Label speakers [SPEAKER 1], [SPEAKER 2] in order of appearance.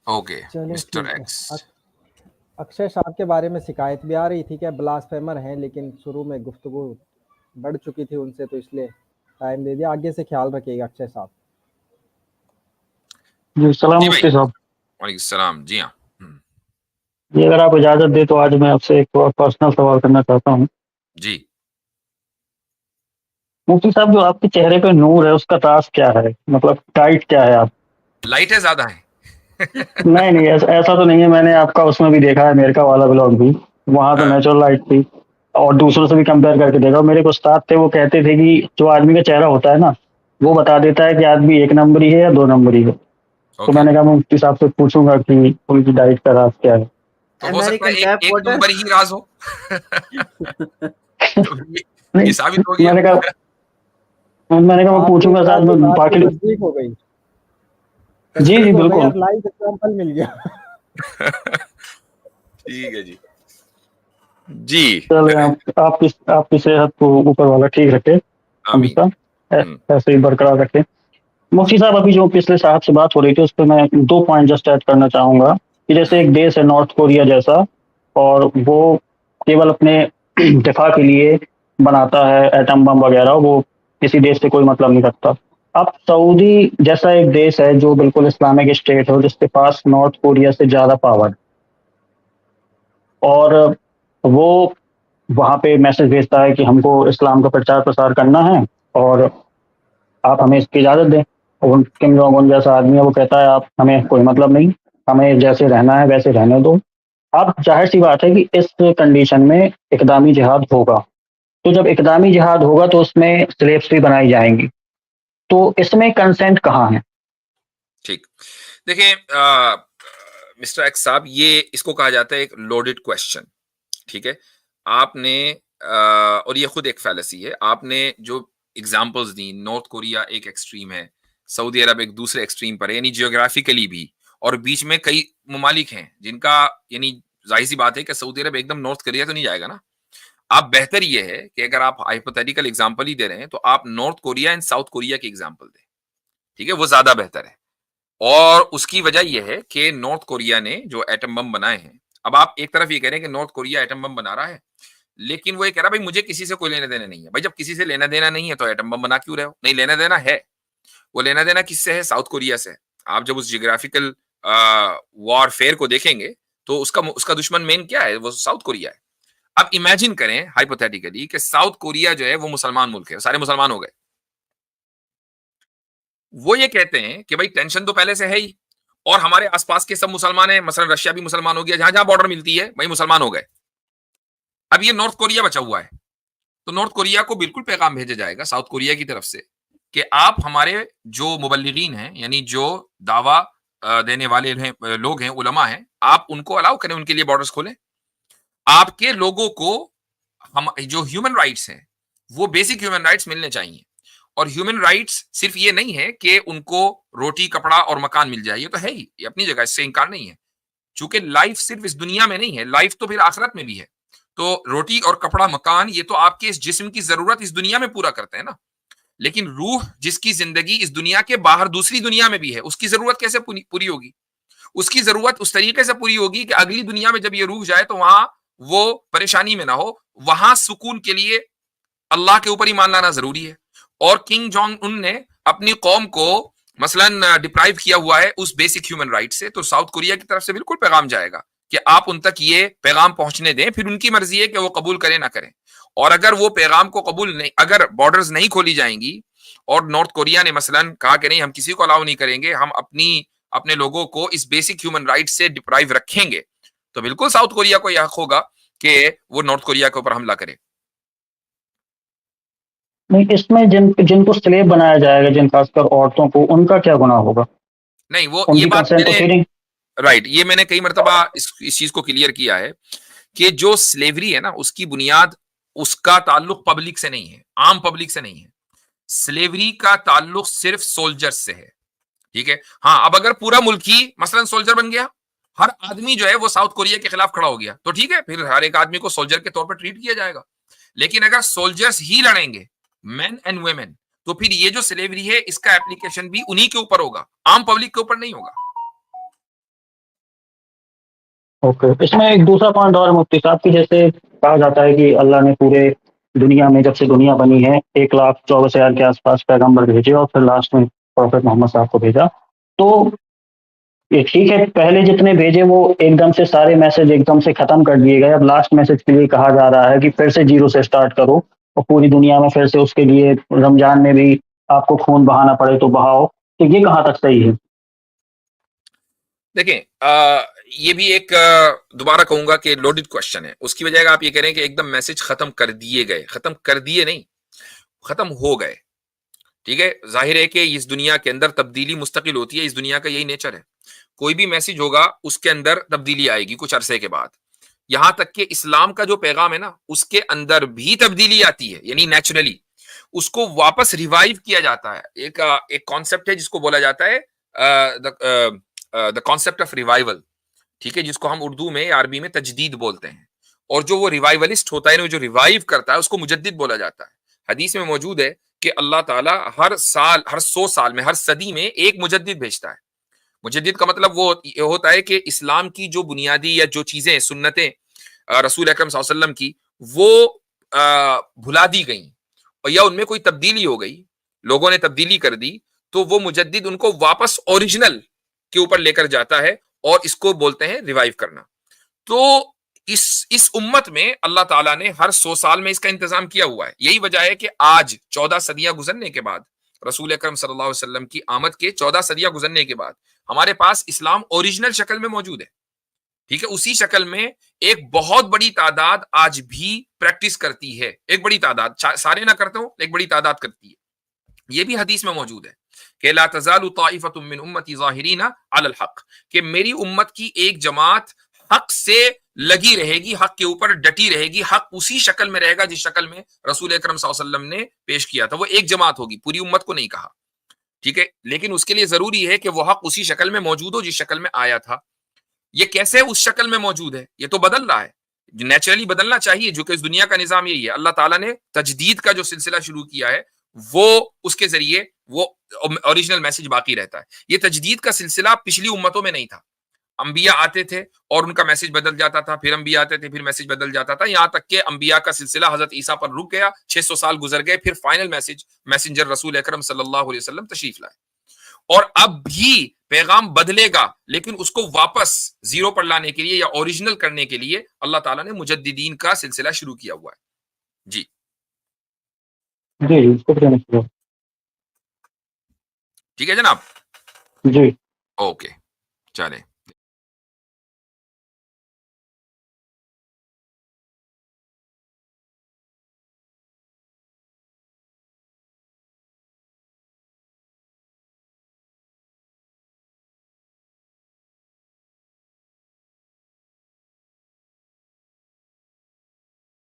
[SPEAKER 1] Okay,
[SPEAKER 2] चलें
[SPEAKER 1] mister
[SPEAKER 2] ठीक है।
[SPEAKER 1] एक्स।
[SPEAKER 2] अक्षय साहब के बारे में शिकायत भी आ रही थी कि ब्लास्फेमर हैं, लेकिन शुरू में गुफ्तगू बढ़ चुकी थी उनसे, तो इसलिए टाइम दे दिया। आगे से ख्याल रखिएगा अक्षय साहब।
[SPEAKER 3] जी सलाम
[SPEAKER 1] जी भाई,
[SPEAKER 3] मुफ्ती साहब।
[SPEAKER 1] वालेकुम सलाम। जी हाँ।
[SPEAKER 3] जी अगर आप इजाजत दे तो आज मैं आपसे एक पर्सनल सवाल करना चाहता हूँ।
[SPEAKER 1] जी।
[SPEAKER 3] मुफ्ती साहब, जो आपके चेहरे पे नूर है उसका राज क्या है? मतलब टाइट क्या है आप?
[SPEAKER 1] लाइटें ज्यादा हैं।
[SPEAKER 3] नहीं नहीं, ऐसा तो नहीं है। मैंने आपका उसमें भी देखा है, अमेरिका वाला ब्लॉग भी, वहां तो
[SPEAKER 1] हाँ,
[SPEAKER 3] नेचुरल लाइट थी। और दूसरों से भी कंपेयर करके देखा। मेरे एक उस्ताद थे, वो कहते थे कि जो आदमी का चेहरा होता है ना, वो बता देता है कि आदमी एक नंबरी है या दो नंबरी है। तो
[SPEAKER 1] ओके।
[SPEAKER 3] मैंने कहा मैं मुफ्ती साहब से पूछूंगा कि उनकी डाइट का राज क्या है।
[SPEAKER 1] तो हो सकता है
[SPEAKER 4] अमेरिकन
[SPEAKER 1] एक
[SPEAKER 4] टैप
[SPEAKER 1] एक
[SPEAKER 4] वाटर।
[SPEAKER 1] नंबर ही राज हो। तो ये
[SPEAKER 3] नहीं,
[SPEAKER 1] साबित हो गया।
[SPEAKER 3] मैंने कहा मैं
[SPEAKER 2] आपके
[SPEAKER 3] पूछूंगा
[SPEAKER 2] उस्ताद
[SPEAKER 3] शायद
[SPEAKER 2] की
[SPEAKER 3] मैं
[SPEAKER 2] बात तो
[SPEAKER 3] बाकी।
[SPEAKER 2] तस्दीक हो गई।
[SPEAKER 3] जी
[SPEAKER 2] तस्दीक
[SPEAKER 3] जी
[SPEAKER 2] हो गई,
[SPEAKER 3] बिल्कुल।
[SPEAKER 2] अब लाइव एग्जांपल मिल गया।
[SPEAKER 1] ठीक है जी। जी।
[SPEAKER 3] चले
[SPEAKER 1] करें।
[SPEAKER 3] आपकी सेहत को ऊपर वाला ठीक रखे,
[SPEAKER 1] आमीन।
[SPEAKER 3] हमेशा
[SPEAKER 1] हम्म।
[SPEAKER 3] ऐसे ही बरकरार रखे। मुफ्ती साहब, अभी जो पिछले साहब से बात हो रही थी उस पर मैं 2 पॉइंट जस्ट ऐड करना चाहूंगा कि जैसे एक देश है नॉर्थ कोरिया जैसा, और वो केवल अपने दिफा के लिए बनाता है एटम बम वगैरह, वो किसी देश से कोई मतलब नहीं रखता। अब सऊदी जैसा एक देश है जो बिल्कुल इस्लामिक स्टेट है, जिसके पास नॉर्थ कोरिया से ज्यादा पावर है, और वो वहां पे मैसेज भेजता है कि हमको इस्लाम का प्रचार प्रसार करना है और आप हमें इसकी इजाजत दें। और किम जोंग उन जैसा आदमी है, वो कहता है आप हमें कोई मतलब नहीं, हमें जैसे रहना है वैसे रहने दो। अब जाहिर सी बात है कि इस कंडीशन में इकदामी जिहाद होगा। तो जब इकदामी जिहाद होगा तो उसमें स्लेव्स भी बनाई जाएंगी। तो इसमें कंसेंट कहाँ है?
[SPEAKER 1] ठीक। देखिए मिस्टर एक्स साहब, ये इसको कहा जाता है एक लोडेड क्वेश्चन। ठीक है। आपने और ये खुद एक फैलेसी है। आपने जो एग्जांपल्स दी, नॉर्थ कोरिया एक एक्सट्रीम है, सऊदी अरब एक दूसरे एक्सट्रीम पर है, यानी जियोग्राफिकली भी, और बीच में कई ममालिक हैं जिनका, यानी जाहिर सी बात है कि सऊदी अरब एकदम नॉर्थ कोरिया तो नहीं जाएगा ना। आप बेहतर ये है कि अगर आप हाइपोथेटिकल एग्जांपल ही दे रहे हैं तो आप north Korea and south Korea की एग्जांपल दें। ठीक है, वो ज्यादा बेहतर है। और उसकी वजह यह है कि नॉर्थ कोरिया ने जो एटम बम बनाए हैं, अब आप एक तरफ ये कह रहे हैं कि नॉर्थ कोरिया एटम बम बना रहा है, लेकिन वो ये कह रहा है भाई मुझे किसी से कोई लेना देना नहीं है। भाई जब किसी से लेना देना नहीं है तो एटम बम बना क्यों रहे हो? नहीं, लेना देना है। वो लेना देना किससे है? साउथ कोरिया से। आप जब उस जियोग्राफिकल वॉरफेयर को देखेंगे तो उसका उसका दुश्मन मेन क्या है? वो साउथ कोरिया है। अब इमेजिन करें हाइपोथेटिकली कि साउथ कोरिया जो है वो मुसलमान मुल्क है, सारे मुसलमान हो गए। वो ये कहते हैं कि भाई टेंशन तो पहले से है ही, और हमारे आसपास के सब मुसलमान हैं, मसलन रशिया भी मुसलमान हो गया, जहां जहां बॉर्डर मिलती है वही मुसलमान हो गए। अब ये नॉर्थ कोरिया बचा हुआ है। तो नॉर्थ कोरिया को बिल्कुल पैगाम भेजा जाएगा साउथ कोरिया की तरफ से कि आप हमारे जो मुबल्लिगीन हैं, यानी जो दावा देने वाले लोग हैं, उलमा हैं, आप उनको अलाउ करें, उनके लिए बॉर्डर्स खोलें। आपके लोगों को हम जो ह्यूमन राइट्स हैं, वो बेसिक ह्यूमन राइट्स मिलने चाहिए। और ह्यूमन राइट्स सिर्फ ये नहीं है कि उनको रोटी कपड़ा और मकान मिल जाए, ये तो है ही, ये अपनी जगह, इससे इंकार नहीं है। चूंकि लाइफ सिर्फ इस दुनिया में नहीं है, लाइफ तो फिर आखिरत में भी है। तो रोटी और कपड़ा मकान ये तो आपके इस जिस्म की जरूरत इस दुनिया में पूरा करते हैं ना। लेकिन रूह जिसकी जिंदगी इस दुनिया के बाहर दूसरी दुनिया में भी है, उसकी जरूरत कैसे पूरी होगी? उसकी जरूरत उस तरीके से पूरी होगी कि अगली दुनिया में जब ये रूह जाए तो वहां वो परेशानी में ना हो। वहां सुकून के लिए अल्लाह के ऊपर ईमान लाना जरूरी है। और किंग जोंग उन ने अपनी कौम को मसलन डिप्राइव किया हुआ है उस बेसिक ह्यूमन राइट से। तो साउथ कोरिया की तरफ से बिल्कुल पैगाम जाएगा कि आप उन तक ये पैगाम पहुंचने दें, फिर उनकी मर्जी है कि वो कबूल करें ना करें। और अगर वो पैगाम को कबूल नहीं, अगर बॉर्डर्स नहीं खोली जाएंगी और नॉर्थ कोरिया ने मसलन कहा कि नहीं हम किसी को अलाउ नहीं करेंगे, हम अपने लोगों को इस बेसिक ह्यूमन राइट से डिप्राइव रखेंगे, तो बिल्कुल साउथ कोरिया को यह हक होगा कि वो नॉर्थ कोरिया के ऊपर हमला करे।
[SPEAKER 3] नहीं, इसमें जिनको स्लेव बनाया जाएगा, जिन खासकर औरतों को, उनका क्या गुनाह होगा?
[SPEAKER 1] नहीं, वो ये
[SPEAKER 3] उनकी
[SPEAKER 1] बात
[SPEAKER 3] कंसेंट तो
[SPEAKER 1] मैंने,
[SPEAKER 3] थी नहीं।
[SPEAKER 1] राइट, ये मैंने कई मरतबा इस चीज को क्लियर किया है कि जो स्लेवरी है ना, उसकी बुनियाद, उसका ताल्लुक पब्लिक से नहीं है, आम पब्लिक से नहीं है। स्लेवरी का ताल्लुक सिर्फ सोल्जर्स से है। ठीक है। हाँ, अब अगर पूरा मुल्क ही मसलन सोल्जर बन गया, हर आदमी जो है वो साउथ कोरिया के खिलाफ खड़ा हो गया, तो ठीक है, फिर हर एक आदमी को सोल्जर के तौर पर ट्रीट किया जाएगा। लेकिन अगर सोल्जर्स ही लड़ेंगे, मेन एंड वुमेन, तो फिर ये जो स्लेवरी है इसका एप्लीकेशन भी उन्हीं के ऊपर होगा, आम पब्लिक के ऊपर नहीं होगा।
[SPEAKER 3] ओके, इसमें एक दूसरा पॉइंट और मुफ्ती साहब की, जैसे कहा जाता है कि अल्लाह ने पूरे दुनिया में जब से दुनिया बनी है 1,24,000 के आसपास पैगंबर भेजे और फिर लास्ट में प्रॉफेट मोहम्मद साहब को भेजा। तो ये ठीक है, पहले जितने भेजे वो एकदम से सारे मैसेज एकदम से खत्म कर दिए गए। अब लास्ट मैसेज के लिए कहा जा रहा है कि फिर से जीरो से स्टार्ट करो और पूरी दुनिया में फिर से उसके लिए रमजान में भी आपको खून बहाना पड़े तो बहाओ। तो ये कहाँ तक सही है?
[SPEAKER 1] देखें, ये भी एक दोबारा कहूंगा कि लोडेड क्वेश्चन है। उसकी बजाय आप ये कह रहे हैं कि एकदम मैसेज खत्म कर दिए गए, खत्म कर दिए नहीं, खत्म हो गए। ठीक है, जाहिर है कि इस दुनिया के अंदर तब्दीली मुस्तकिल होती है, इस दुनिया का यही नेचर है। कोई भी मैसेज होगा उसके अंदर तब्दीली आएगी कुछ अरसे के बाद। यहां तक कि इस्लाम का जो पैगाम है ना, उसके अंदर भी तब्दीली आती है, यानी नेचुरली उसको वापस रिवाइव किया जाता है। एक कॉन्सेप्ट है जिसको बोला जाता है द कॉन्सेप्ट ऑफ रिवाइवल। ठीक है, जिसको हम उर्दू में या अरबी में तजदीद बोलते हैं। और जो वो रिवाइवलिस्ट होता है ना, जो रिवाइव करता है, उसको मुजद्दिद बोला जाता है। हदीस में मौजूद है कि अल्लाह ताला हर साल, हर 100 साल में, हर सदी में एक मुजद्दिद भेजता है। मुजद्दिद का मतलब वो ये होता है कि इस्लाम की जो बुनियादी या जो चीजें सुन्नतें रसूल अकरम सल्लल्लाहु अलैहि वसल्लम की, वो भुला दी गई और या उनमें कोई तब्दीली हो गई, लोगों ने तब्दीली कर दी, तो वो मुजद्दिद उनको वापस ओरिजिनल के ऊपर लेकर जाता है और इसको बोलते हैं रिवाइव करना। तो इस उम्मत में अल्लाह ताला ने हर 100 साल में इसका इंतजाम किया हुआ है। यही वजह है कि आज 14 सदियां गुजरने के बाद, रसूल अकरम सल्लल्लाहु अलैहि वसल्लम की आमद के 14 सदियां गुजरने के बाद, हमारे पास इस्लाम ओरिजिनल शक्ल में मौजूद है। ठीक है, उसी शक्ल में एक बहुत बड़ी तादाद आज भी प्रैक्टिस करती है। एक बड़ी तादाद, सारे ना करते हो, एक बड़ी तादाद करती है। ये भी हदीस में मौजूद है कि ला तज़ालु ताइफतुम मिन उम्मती ज़ाहिरीना अलल हक, कि मेरी उम्मत की एक जमात हक से लगी रहेगी, हक के ऊपर डटी रहेगी। हक उसी शक्ल में रहेगा जिस शक्ल में रसूल अकरम सल्लल्लाहु अलैहि वसल्लम ने पेश किया था। वो एक जमात होगी, पूरी उम्मत को नहीं कहा। ठीक है, लेकिन उसके लिए जरूरी है कि वो हक उसी शक्ल में मौजूद हो जिस शक्ल में आया था। ये कैसे उस शक्ल में मौजूद है? ये तो बदल रहा है, नेचुरली बदलना चाहिए, जो कि इस दुनिया का निजाम यही है। अल्लाह ताला ने तजदीद का जो सिलसिला शुरू किया है, वो उसके जरिए वो ओरिजिनल मैसेज बाकी रहता है। ये तजदीद का सिलसिला पिछली उम्मतों में नहीं था। अंबिया आते थे और उनका मैसेज बदल जाता था, फिर अंबिया आते थे, फिर मैसेज बदल जाता था, यहां तक कि अंबिया का सिलसिला हजरत ईसा पर रुक गया, 600 साल गुजर गए, फिर फाइनल मैसेंजर रसूल अकरम सल्लल्लाहु अलैहि वसल्लम तशरीफ लाए। और अब भी पैगाम बदलेगा, लेकिन उसको वापस जीरो पर लाने के लिए या ओरिजिनल करने के लिए अल्लाह ताला ने मुजद्दिदीन का सिलसिला शुरू किया हुआ है। जी
[SPEAKER 3] जी, शुक्रिया।
[SPEAKER 1] ठीक है जनाब,
[SPEAKER 3] जी।
[SPEAKER 1] ओके, चले।